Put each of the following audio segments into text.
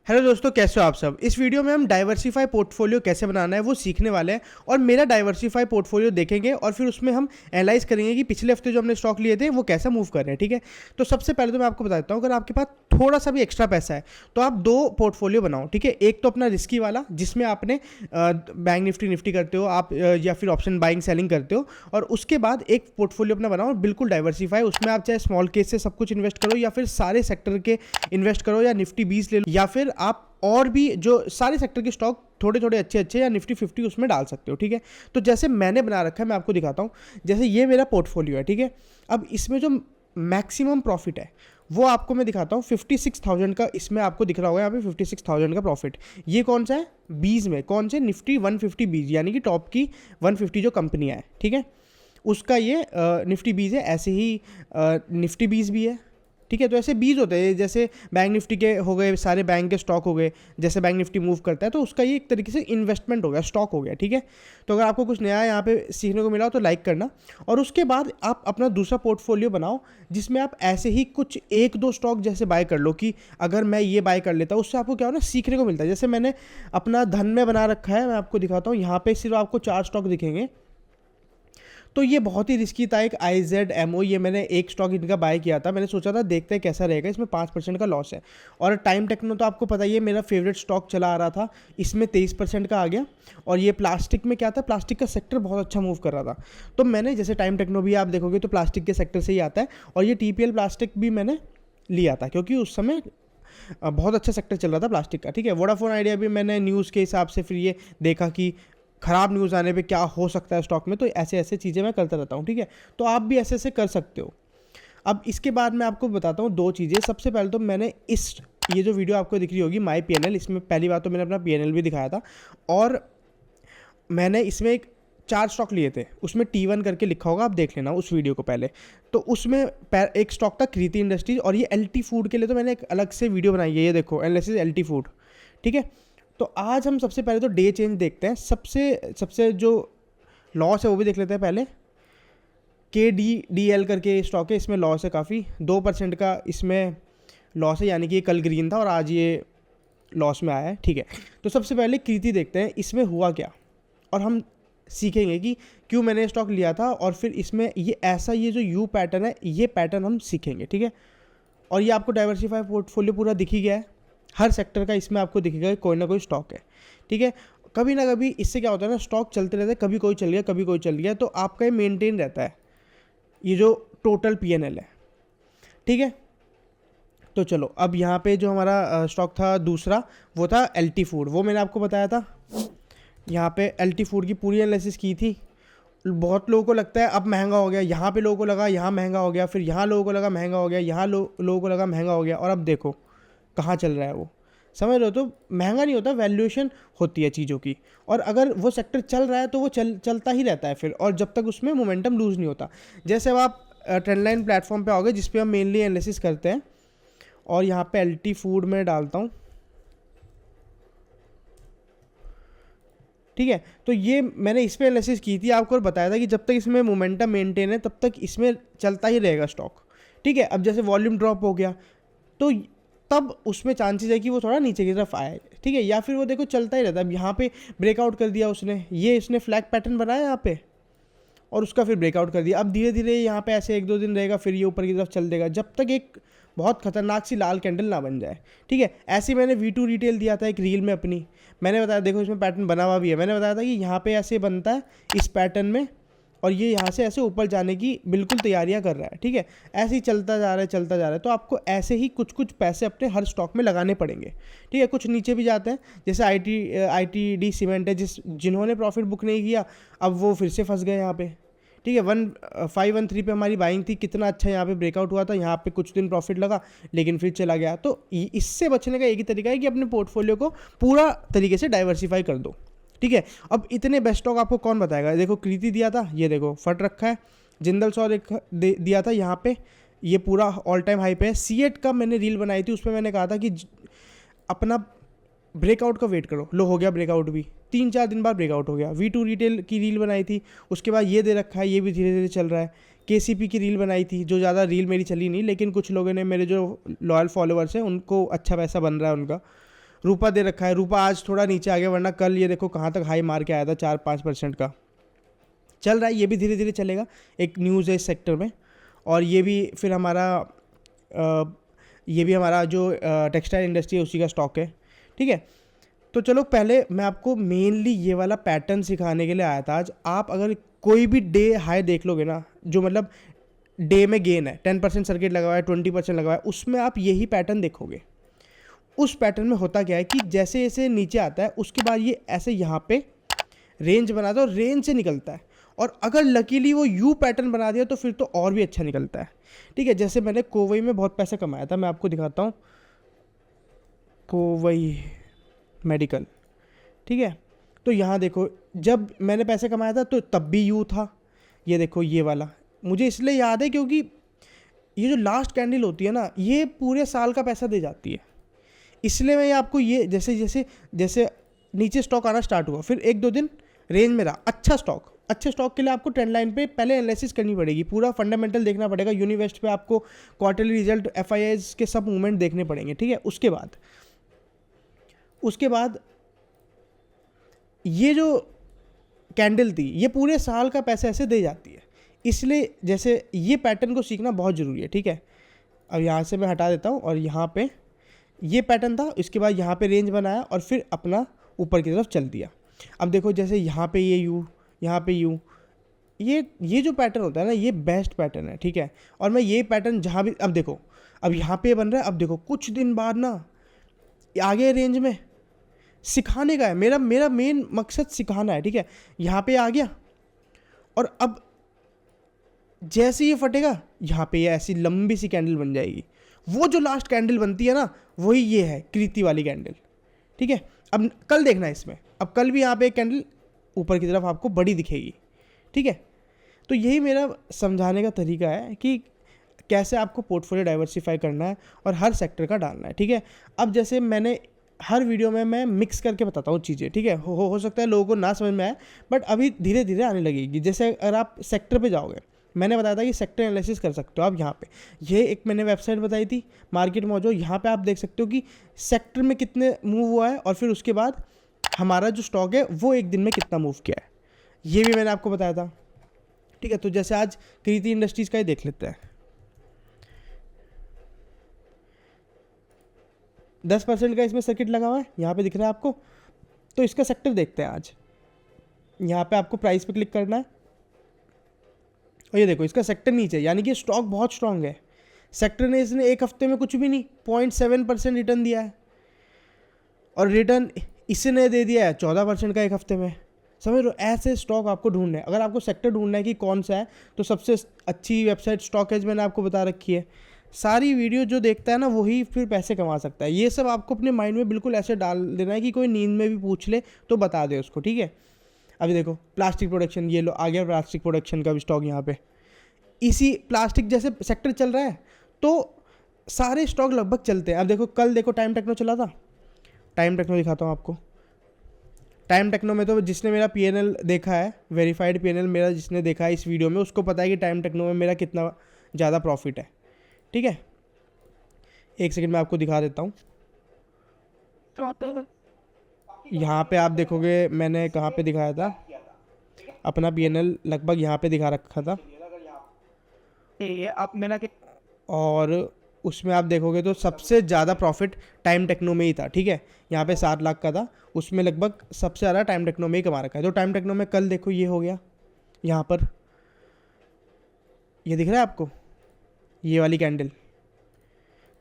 Hello दोस्तों, कैसे हो आप सब। इस वीडियो में हम डाइवर्सिफाई पोर्टफोलियो कैसे बनाना है वो सीखने वाले हैं और मेरा डाइवर्सिफाई पोर्टफोलियो देखेंगे और फिर उसमें हम एनालाइज करेंगे कि पिछले हफ्ते जो हमने स्टॉक लिए थे वो कैसा मूव कर रहे हैं। ठीक है, तो सबसे पहले तो मैं आपको बता देता हूँ, अगर आपके पास थोड़ा सा भी एक्स्ट्रा पैसा है तो आप दो पोर्टफोलियो बनाओ। ठीक है, एक तो अपना रिस्की वाला जिसमें आपने बैंक निफ्टी करते हो आप, या फिर ऑप्शन बाइंग सेलिंग करते हो, और उसके बाद एक पोर्टफोलियो अपना बनाओ बिल्कुल डाइवर्सिफाई। उसमें आप चाहे स्मॉल केस से सब कुछ इन्वेस्ट करो या फिर सारे सेक्टर के इन्वेस्ट करो, या निफ्टी 20 ले लो, या फिर आप और भी जो सारे सेक्टर के स्टॉक थोड़े थोड़े अच्छे अच्छे या निफ्टी 50 उसमें डाल सकते हो। ठीक है, तो जैसे मैंने बना रखा है मैं आपको दिखाता हूँ। जैसे ये मेरा पोर्टफोलियो है। ठीक है, अब इसमें जो मैक्सिमम प्रॉफिट है वो आपको मैं दिखाता हूँ। 56,000 का इसमें आपको दिख रहा होगा यहाँ पे 56,000 का प्रॉफिट। ये कौन सा है? 20 में कौन से? निफ्टी 150 20, यानी कि टॉप की 150 जो कंपनियाँ हैं। ठीक है, उसका ये निफ्टी 20 है। ऐसे ही निफ्टी 20 भी है। ठीक है, तो ऐसे 20 होते हैं, जैसे बैंक निफ्टी के हो गए, सारे बैंक के स्टॉक हो गए। जैसे बैंक निफ्टी मूव करता है तो उसका ये एक तरीके से इन्वेस्टमेंट हो गया, स्टॉक हो गया। ठीक है, तो अगर आपको कुछ नया यहाँ पे सीखने को मिला हो तो लाइक करना। और उसके बाद आप अपना दूसरा पोर्टफोलियो बनाओ जिसमें आप ऐसे ही कुछ एक दो स्टॉक जैसे बाय कर लो कि अगर मैं ये बाय कर लेता हूँ उससे आपको क्या हो ना, सीखने को मिलता है। जैसे मैंने अपना धन में बना रखा है, मैं आपको दिखाता हूँ। यहाँ पे सिर्फ आपको 4 स्टॉक दिखेंगे। तो ये बहुत ही रिस्की था। एक IZMO, ये मैंने एक स्टॉक इनका बाय किया था। मैंने सोचा था देखते हैं कैसा रहेगा, इसमें 5% का लॉस है। और टाइम टेक्नो तो आपको पता ही है, मेरा फेवरेट स्टॉक चला आ रहा था, इसमें 23% का आ गया। और ये प्लास्टिक में क्या था, प्लास्टिक का सेक्टर बहुत अच्छा मूव कर रहा था। तो मैंने जैसे टाइम टेक्नो भी आप देखोगे तो प्लास्टिक के सेक्टर से ही आता है। और ये TPL प्लास्टिक भी मैंने लिया था क्योंकि उस समय बहुत अच्छा सेक्टर चल रहा था प्लास्टिक का। ठीक है, वोडाफोन आइडिया भी मैंने न्यूज़ के हिसाब से फिर ये देखा कि ख़राब न्यूज़ आने पे क्या हो सकता है स्टॉक में, तो ऐसे ऐसे चीज़ें मैं करता रहता हूँ। ठीक है, तो आप भी ऐसे ऐसे कर सकते हो। अब इसके बाद मैं आपको बताता हूँ दो चीज़ें। सबसे पहले तो मैंने ये जो वीडियो आपको दिख रही होगी माई PNL, इसमें पहली बात तो मैंने अपना PNL भी दिखाया था। और मैंने इसमें एक 4 स्टॉक लिए थे, उसमें T1 करके लिखा होगा, आप देख लेना उस वीडियो को पहले। तो उसमें एक स्टॉक था कृति इंडस्ट्रीज, और ये LT फूड के लिए तो मैंने एक अलग से वीडियो बनाई है। ये देखो एनालिसिस LT फूड। ठीक है, तो आज हम सबसे पहले तो डे चेंज देखते हैं। सबसे जो लॉस है वो भी देख लेते हैं पहले। KDDL करके स्टॉक है, इसमें लॉस है काफ़ी, 2% का इसमें लॉस है, यानी कि ये कल ग्रीन था और आज ये लॉस में आया है। ठीक है, तो सबसे पहले कृति देखते हैं इसमें हुआ क्या, और हम सीखेंगे कि क्यों मैंने स्टॉक लिया था, और फिर इसमें ये ऐसा ये जो U पैटर्न है, ये पैटर्न हम सीखेंगे। ठीक है, और ये आपको डाइवर्सिफाई पोर्टफोलियो पूरा दिख ही गया है। हर सेक्टर का इसमें आपको दिखेगा कोई ना कोई स्टॉक है। ठीक है, कभी ना कभी इससे क्या होता है ना, स्टॉक चलते रहते हैं, कभी कोई चल गया कभी कोई चल गया, तो आपका ये मेंटेन रहता है ये जो टोटल PNL है। ठीक है, तो चलो अब यहाँ पे जो हमारा स्टॉक था दूसरा, वो था LT फूड। वो मैंने आपको बताया था, यहाँ पे LT फूड की पूरी एनालिसिस की थी। बहुत लोगों को लगता है अब महंगा हो गया, यहाँ पे लोगों को लगा यहाँ महंगा हो गया, फिर यहाँ लोगों को लगा महंगा हो गया, यहाँ लोगों को लगा महंगा हो गया, और अब देखो कहाँ चल रहा है वो। समझ रहे हो? तो महंगा नहीं होता, वैल्यूएशन होती है चीज़ों की। और अगर वो सेक्टर चल रहा है तो वो चलता ही रहता है फिर, और जब तक उसमें मोमेंटम लूज़ नहीं होता। जैसे अब आप ट्रेंड लाइन प्लेटफॉर्म पे आओगे जिस पे हम मेनली एनालिसिस करते हैं, और यहाँ पे LT फूड में डालता हूँ। ठीक है, तो ये मैंने इस पर एनालिसिस की थी आपको, और बताया था कि जब तक इसमें मोमेंटम मेंटेन है तब तक इसमें चलता ही रहेगा स्टॉक। ठीक है, अब जैसे वॉल्यूम ड्रॉप हो गया तो तब उसमें चांसेस है कि वो थोड़ा नीचे की तरफ आए। ठीक है, या फिर वो देखो चलता ही रहता है। अब यहाँ पे ब्रेकआउट कर दिया उसने, ये इसने फ्लैग पैटर्न बनाया यहाँ पे, और उसका फिर ब्रेकआउट कर दिया। अब धीरे धीरे यहाँ पे ऐसे 1-2 दिन रहेगा, फिर ये ऊपर की तरफ चल देगा जब तक एक बहुत खतरनाक सी लाल कैंडल ना बन जाए। ठीक है, ऐसे मैंने V2 रिटेल दिया था एक रील में अपनी, मैंने बताया देखो इसमें पैटर्न बना हुआ भी है। मैंने बताया था कि यहाँ पे ऐसे बनता है इस पैटर्न में, और ये यहाँ से ऐसे ऊपर जाने की बिल्कुल तैयारियाँ कर रहा है। ठीक है, ऐसे ही चलता जा रहा है चलता जा रहा है। तो आपको ऐसे ही कुछ कुछ पैसे अपने हर स्टॉक में लगाने पड़ेंगे। ठीक है, कुछ नीचे भी जाते हैं, जैसे ITD सीमेंट है, जिन्होंने प्रॉफिट बुक नहीं किया अब वो फिर से फंस गए यहाँ पे। ठीक है, 1513 पे हमारी बाइंग थी, कितना अच्छा यहाँ पे ब्रेकआउट हुआ था, यहाँ पे कुछ दिन प्रॉफिट लगा लेकिन फिर चला गया। तो इससे बचने का एक ही तरीका है कि अपने पोर्टफोलियो को पूरा तरीके से डाइवर्सिफाई कर दो। ठीक है, अब इतने बेस्ट स्टॉक आपको कौन बताएगा। देखो कृति दिया था, ये देखो फट रखा है। जिंदल सौ दिया था यहाँ पे, ये पूरा ऑल टाइम हाई पे है। C8 का मैंने रील बनाई थी, उसमें मैंने कहा था कि अपना ब्रेकआउट का वेट करो। लो हो गया ब्रेकआउट भी, 3-4 दिन बाद ब्रेकआउट हो गया। V2 रिटेल की रील बनाई थी, उसके बाद ये दे रखा है, ये भी धीरे धीरे चल रहा है। KCP की रील बनाई थी, जो ज़्यादा रील मेरी चली नहीं, लेकिन कुछ लोगों ने, मेरे जो लॉयल फॉलोअर्स हैं उनको अच्छा पैसा बन रहा है उनका। रूपा दे रखा है, रूपा आज थोड़ा नीचे आ गया, वरना कल ये देखो कहाँ तक हाई मार के आया था, 4-5% का चल रहा है। ये भी धीरे धीरे चलेगा, एक न्यूज़ है इस सेक्टर में। और ये भी फिर हमारा ये भी हमारा जो टेक्सटाइल इंडस्ट्री है उसी का स्टॉक है, ठीक है। तो चलो पहले मैं आपको मेनली ये वाला पैटर्न सिखाने के लिए आया था आज। आप अगर कोई भी डे हाई देख लोगे ना, जो मतलब डे में गेन है, 10% सर्किट लगा हुआ है, 20% लगा हुआ है, उसमें आप यही पैटर्न देखोगे। उस पैटर्न में होता क्या है कि जैसे जैसे नीचे आता है उसके बाद ये ऐसे यहाँ पे रेंज बनाता है और रेंज से निकलता है। और अगर लकीली वो यू पैटर्न बना दिया तो फिर तो और भी अच्छा निकलता है, ठीक है। जैसे मैंने कोवई में बहुत पैसा कमाया था, मैं आपको दिखाता हूँ, कोवई मेडिकल, ठीक है। तो यहाँ देखो जब मैंने पैसे कमाया था तो तब भी यू था, ये देखो ये वाला मुझे इसलिए याद है क्योंकि ये जो लास्ट कैंडल होती है ना, ये पूरे साल का पैसा दे जाती है। इसलिए मैं आपको ये जैसे जैसे जैसे नीचे स्टॉक आना स्टार्ट हुआ, फिर 1-2 दिन रेंज में रहा, अच्छे स्टॉक के लिए आपको ट्रेंड लाइन पे पहले एनालिसिस करनी पड़ेगी, पूरा फंडामेंटल देखना पड़ेगा। यूनिवेस्ट पे आपको क्वार्टरली रिजल्ट, एफआईआईज के सब मूवमेंट देखने पड़ेंगे, ठीक है। उसके बाद ये जो कैंडल थी ये पूरे साल का पैसा ऐसे दे जाती है। इसलिए जैसे ये पैटर्न को सीखना बहुत ज़रूरी है, ठीक है। अब यहाँ से मैं हटा देता हूँ और यहाँ पे ये पैटर्न था, इसके बाद यहाँ पे रेंज बनाया और फिर अपना ऊपर की तरफ चल दिया। अब देखो जैसे यहाँ पे ये यू, यहाँ पे यू, ये जो पैटर्न होता है ना, ये बेस्ट पैटर्न है, ठीक है। और मैं ये पैटर्न जहाँ भी, अब देखो अब यहाँ पे बन रहा है, अब देखो कुछ दिन बाद ना आगे रेंज में सिखाने का है, मेरा मेन मकसद सिखाना है, ठीक है। यहाँ पे आ गया और अब जैसे ये फटेगा यहाँ पे ये ऐसी लंबी सी कैंडल बन जाएगी। वो जो लास्ट कैंडल बनती है ना, वही ये है कृति वाली कैंडल, ठीक है। अब कल देखना है इसमें, अब कल भी यहाँ पे एक कैंडल ऊपर की तरफ आपको बड़ी दिखेगी, ठीक है। तो यही मेरा समझाने का तरीका है कि कैसे आपको पोर्टफोलियो डाइवर्सिफाई करना है और हर सेक्टर का डालना है, ठीक है। अब जैसे मैंने हर वीडियो में मैं मिक्स करके बताता हूँ चीज़ें, ठीक है। हो सकता है लोगों को ना समझ में आए, बट अभी धीरे धीरे आने लगेगी। जैसे अगर आप सेक्टर पे जाओगे, मैंने बताया था कि सेक्टर एनालिसिस कर सकते हो आप यहाँ पे, ये एक मैंने वेबसाइट बताई थी मार्केट मौजो, यहाँ पे आप देख सकते हो कि सेक्टर में कितने मूव हुआ है और फिर उसके बाद हमारा जो स्टॉक है वो एक दिन में कितना मूव किया है, ये भी मैंने आपको बताया था, ठीक है। तो जैसे आज कृति इंडस्ट्रीज़ का ही देख लेते हैं, 10% का इसमें सर्किट लगा हुआ है, यहाँ पे दिख रहा है आपको। तो इसका सेक्टर देखते हैं आज। यहाँ पे आपको प्राइस पे क्लिक करना है और ये देखो इसका सेक्टर नीचे, यानी कि स्टॉक बहुत स्ट्रांग है। सेक्टर ने इसने एक हफ्ते में कुछ भी नहीं 0.7% रिटर्न दिया है, और रिटर्न इसने दे दिया है 14% का एक हफ्ते में। समझ लो, ऐसे स्टॉक आपको ढूंढने हैं। अगर आपको सेक्टर ढूंढना है कि कौन सा है, तो सबसे अच्छी वेबसाइट स्टॉकेज मैंने आपको बता रखी है। सारी वीडियो जो देखता है ना वही फिर पैसे कमा सकता है। ये सब आपको अपने माइंड में बिल्कुल ऐसे डाल देना है कि कोई नींद में भी पूछ ले तो बता दे उसको, ठीक है। अभी देखो प्लास्टिक प्रोडक्शन, ये लो आ गया प्लास्टिक प्रोडक्शन का भी स्टॉक यहाँ पे। इसी प्लास्टिक जैसे सेक्टर चल रहा है तो सारे स्टॉक लगभग चलते हैं। अब देखो कल देखो टाइम टेक्नो चला था, टाइम टेक्नो दिखाता हूँ आपको। टाइम टेक्नो में तो जिसने मेरा पीएनएल देखा है, वेरीफाइड पीएनएल मेरा जिसने देखा है इस वीडियो में, उसको पता है कि टाइम टेक्नो में मेरा कितना ज़्यादा प्रॉफिट है, ठीक है। एक सेकंड में आपको दिखा देता हूँ। यहाँ पे आप देखोगे मैंने कहाँ पे दिखाया था अपना पीएनएल, लगभग यहाँ पे दिखा रखा था, और उसमें आप देखोगे तो सबसे ज़्यादा प्रॉफिट टाइम टेक्नो में ही था, ठीक है। यहाँ पे 7 लाख का था, उसमें लगभग सबसे ज़्यादा टाइम टेक्नो में ही कमा रखा है। तो टाइम टेक्नो में कल देखो ये हो गया, यहाँ पर ये दिख रहा है आपको ये वाली कैंडल।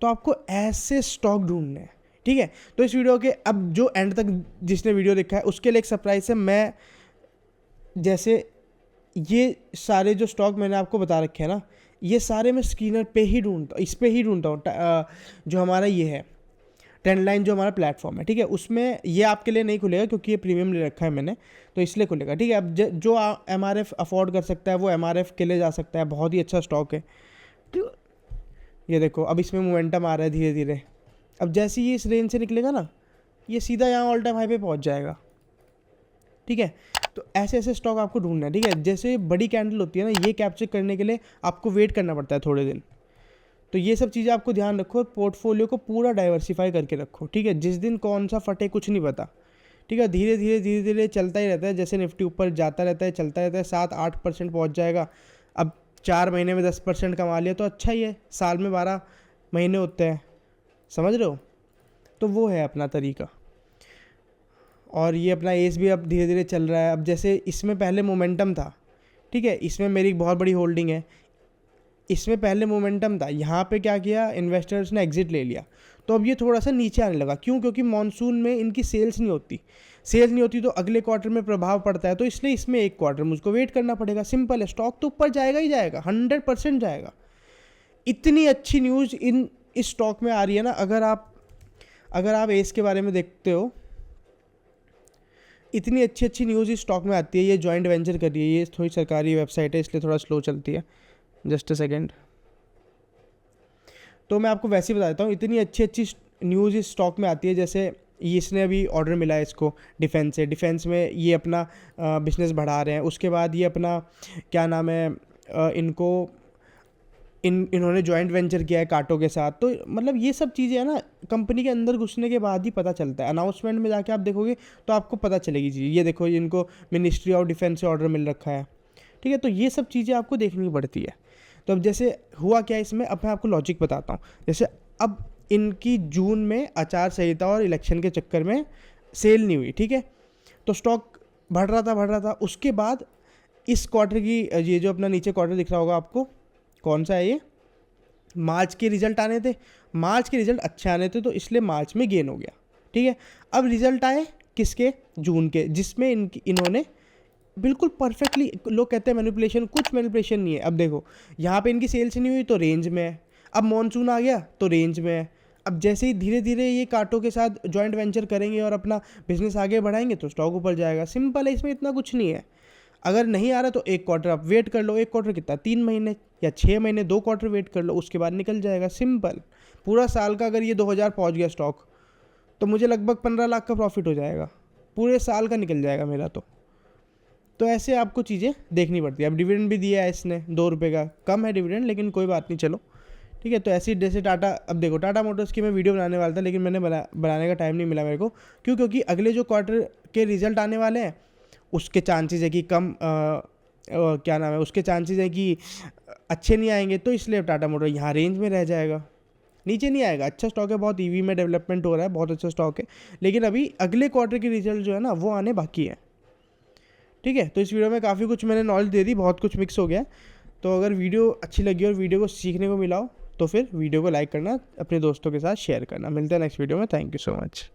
तो आपको ऐसे स्टॉक ढूंढने हैं, ठीक है। तो इस वीडियो के अब जो एंड तक जिसने वीडियो देखा है उसके लिए एक सरप्राइज है। मैं जैसे ये सारे जो स्टॉक मैंने आपको बता रखे हैं ना, ये सारे मैं स्क्रीनर पे ही ढूंढता हूँ, इस पे ही ढूंढता हूँ। जो हमारा ये है ट्रेंड लाइन जो हमारा प्लेटफॉर्म है, ठीक है, उसमें ये आपके लिए नहीं खुलेगा क्योंकि ये प्रीमियम ले रखा है मैंने, तो इसलिए खुलेगा, ठीक है। अब जो MRF अफोर्ड कर सकता है वो MRF के लिए जा सकता है, बहुत ही अच्छा स्टॉक है। तो ये देखो अब इसमें मोमेंटम आ रहा है धीरे धीरे। अब जैसे ही इस रेंज से निकलेगा ना, ये सीधा यहाँ ऑल टाइम हाई पे पहुँच जाएगा, ठीक है। तो ऐसे ऐसे स्टॉक आपको ढूंढना है, ठीक है। जैसे बड़ी कैंडल होती है ना, ये कैप्चर करने के लिए आपको वेट करना पड़ता है थोड़े दिन। तो ये सब चीज़ें आपको ध्यान रखो और पोर्टफोलियो को पूरा डाइवर्सिफाई करके रखो, ठीक है। जिस दिन कौन सा फटे कुछ नहीं पता, ठीक है। धीरे धीरे धीरे धीरे चलता ही रहता है, जैसे निफ्टी ऊपर जाता रहता है, चलता रहता है, 7-8% पहुंच जाएगा। अब 4 महीने में 10% कमा लिया तो अच्छा ही है, साल में 12 महीने होते हैं, समझ रहे हो। तो वो है अपना तरीका। और ये अपना एस भी अब धीरे धीरे चल रहा है। अब जैसे इसमें पहले मोमेंटम था, ठीक है, इसमें मेरी बहुत बड़ी होल्डिंग है, इसमें पहले मोमेंटम था, यहाँ पे क्या किया इन्वेस्टर्स ने, एग्जिट ले लिया। तो अब ये थोड़ा सा नीचे आने लगा। क्यों? क्योंकि मॉनसून में इनकी सेल्स नहीं होती तो अगले क्वार्टर में प्रभाव पड़ता है, तो इसलिए इसमें एक क्वार्टर मुझको वेट करना पड़ेगा। सिंपल है, स्टॉक तो ऊपर जाएगा ही जाएगा, 100% जाएगा। इतनी अच्छी न्यूज़ इस स्टॉक में आ रही है ना। अगर आप एस के बारे में देखते हो, इतनी अच्छी न्यूज़ इस स्टॉक में आती है। ये जॉइंट वेंचर कर रही है, ये थोड़ी सरकारी वेबसाइट है इसलिए थोड़ा स्लो चलती है, जस्ट अ सेकेंड। तो मैं आपको वैसे ही बता देता हूँ, इतनी अच्छी न्यूज़ इस स्टॉक में आती है। जैसे इसने अभी ऑर्डर मिला है इसको डिफेंस से, डिफेंस में ये अपना बिजनेस बढ़ा रहे हैं। उसके बाद ये अपना क्या नाम है, इन्होंने जॉइंट वेंचर किया है कांटो के साथ। तो मतलब ये सब चीज़ें है ना, कंपनी के अंदर घुसने के बाद ही पता चलता है। अनाउंसमेंट में जाके आप देखोगे तो आपको पता चलेगी चीज़। ये देखो, इनको मिनिस्ट्री ऑफ डिफेंस से ऑर्डर मिल रखा है, ठीक है। तो ये सब चीज़ें आपको देखनी पड़ती है। तो अब जैसे हुआ क्या इसमें, अब मैं आपको लॉजिक बताता हूँ। जैसे अब इनकी जून में आचार संहिता और इलेक्शन के चक्कर में सेल नहीं हुई, ठीक है। तो स्टॉक बढ़ रहा था। उसके बाद इस क्वार्टर की, ये जो अपना नीचे क्वार्टर दिख रहा होगा आपको, कौन सा है ये, मार्च के रिजल्ट आने थे। मार्च के रिजल्ट अच्छे आने थे तो इसलिए मार्च में गेन हो गया, ठीक है। अब रिजल्ट आए किसके, जून के, जिसमें इन्होंने बिल्कुल परफेक्टली, लोग कहते हैं मैनिपुलेशन, कुछ मैनिपुलेशन नहीं है। अब देखो, यहाँ पे इनकी सेल्स नहीं हुई तो रेंज में है, अब मॉनसून आ गया तो रेंज में है। अब जैसे ही धीरे धीरे ये कांटो के साथ जॉइंट वेंचर करेंगे और अपना बिजनेस आगे बढ़ाएंगे तो स्टॉक ऊपर जाएगा। सिंपल है, इसमें इतना कुछ नहीं है। अगर नहीं आ रहा तो एक क्वार्टर आप वेट कर लो। एक क्वार्टर कितना, 3 महीने या 6 महीने, 2 क्वार्टर वेट कर लो, उसके बाद निकल जाएगा। सिंपल। पूरा साल का अगर ये 2000 पहुँच गया स्टॉक तो मुझे लगभग 15 लाख का प्रॉफिट हो जाएगा, पूरे साल का निकल जाएगा मेरा। तो ऐसे आपको चीज़ें देखनी पड़ती है। अब डिविडेंड भी दिया है इसने 2 रुपये का, कम है डिविडेंड लेकिन कोई बात नहीं, चलो ठीक है। तो ऐसी जैसे टाटा, अब देखो टाटा मोटर्स की मैं वीडियो बनाने वाला था लेकिन मैंने बनाने का टाइम नहीं मिला मेरे को। क्यों? क्योंकि अगले जो क्वार्टर के रिजल्ट आने वाले हैं उसके चांसेस है कि कम क्या नाम है, उसके चांसेस है कि अच्छे नहीं आएंगे, तो इसलिए टाटा मोटर यहाँ रेंज में रह जाएगा, नीचे नहीं आएगा। अच्छा स्टॉक है, बहुत ईवी में डेवलपमेंट हो रहा है, बहुत अच्छा स्टॉक है, लेकिन अभी अगले क्वार्टर के रिजल्ट जो है ना वो आने बाकी है, ठीक है। तो इस वीडियो में काफ़ी कुछ मैंने नॉलेज दे दी, बहुत कुछ मिक्स हो गया। तो अगर वीडियो अच्छी लगी और वीडियो को सीखने को मिला हो तो फिर वीडियो को लाइक करना, अपने दोस्तों के साथ शेयर करना। मिलते हैं नेक्स्ट वीडियो में। Thank you so much.